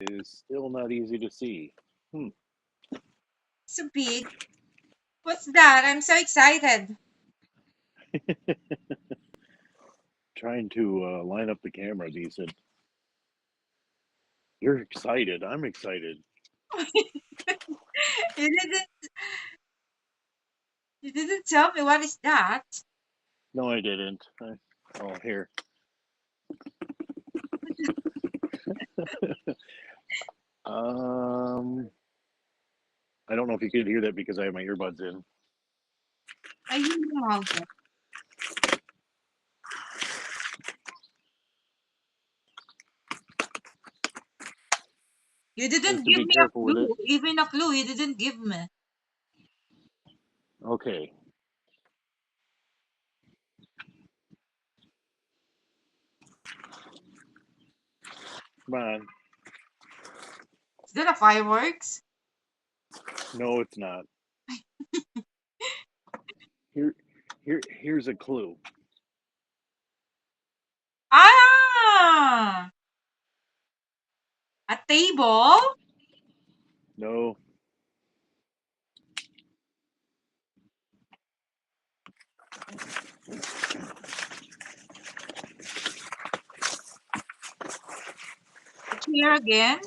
is still not easy to see. So big. What's that? I'm so excited. Trying to line up the camera decent. You're excited. I'm excited. You didn't you didn't tell me what is that. No, I didn't. Oh, here. Um, I don't know if you could hear that because I have my earbuds in. I hear you all that. You Just didn't to give be me a careful with it. clue. Even a clue you didn't give me. Okay, come on. Is that a fireworks? No, it's not. Here, here's a clue. Ah! A table? No, A chair again?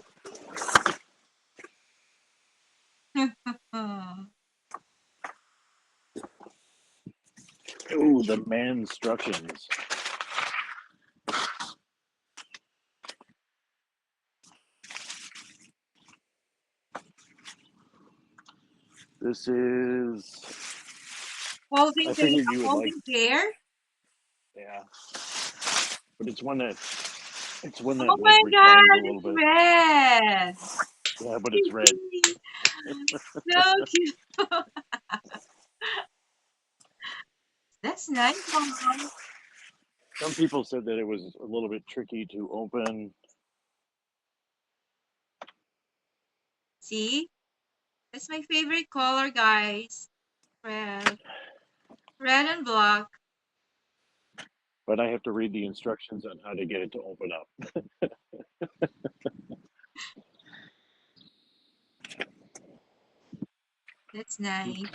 oh, the man instructions. This is. Folding I chair? figured A you would like. folding chair? Yeah, but it's one Oh that like my reclines a god, little it's bit. red! Yeah, but it's red. So cute. That's nice, Mom. Some people said that it was a little bit tricky to open. See? That's my favorite color, guys. Red. Red and black. But I have to read the instructions on how to get it to open up. That's nice.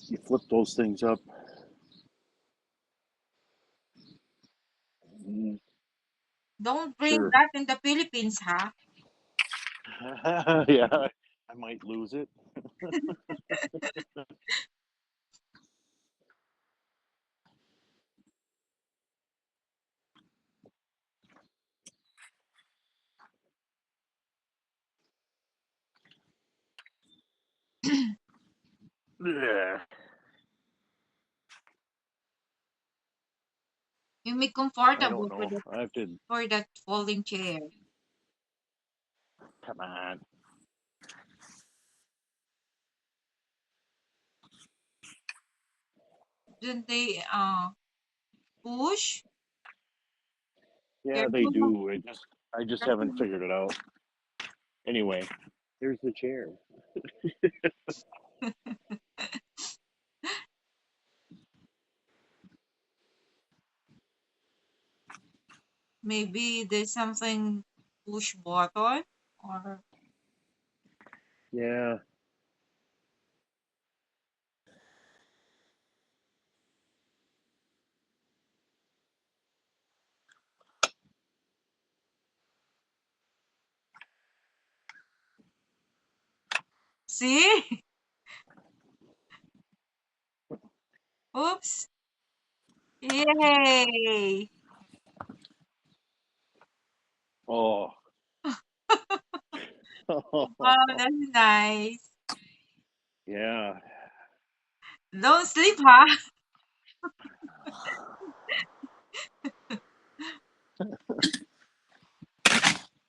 You flip those things up. Don't bring Sure. that in the Philippines, huh? Yeah, I might lose it. Yeah, You make I don't comfortable know. I have to. for that folding chair. Come on. Didn't they push? Yeah, they Careful. do. I just haven't Careful. figured it out. Anyway, here's the chair. Maybe there's something push button or Yeah, see? Oops. Yay. oh. Wow, that's nice. Yeah. Don't sleep, huh?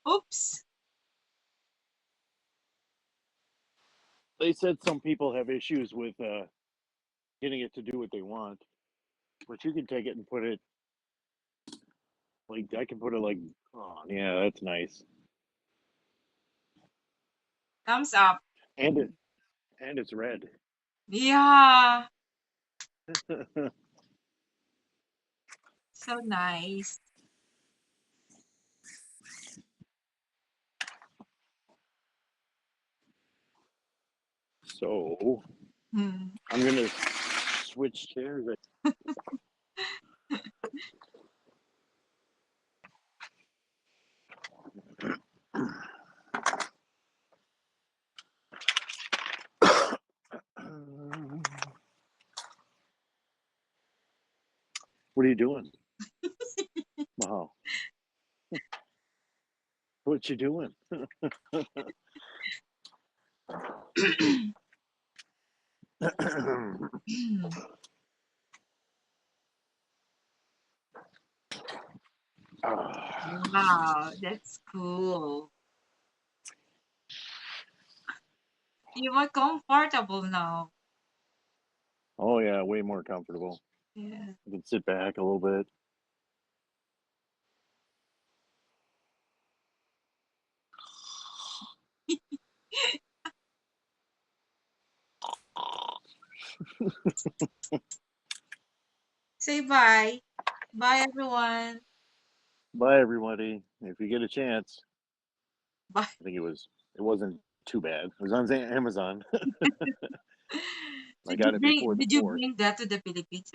Oops. They said some people have issues with getting it to do what they want, but you can take it and put it like I can put it like. Oh, yeah, that's nice. Thumbs up. And it's red. Yeah. So nice. So Hmm. I'm gonna switch chairs. What are you doing? Wow. What you doing? Wow, that's cool. You are comfortable now. Oh yeah, way more comfortable. Yeah. I can sit back a little bit. Say bye. Bye, everyone. Bye everybody. If you get a chance, Bye. I think it wasn't too bad. It was on Amazon. I got it before the Did you fourth. bring that to the Philippines?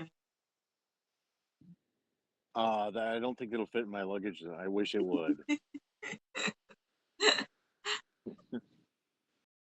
That I don't think it'll fit in my luggage. I wish it would.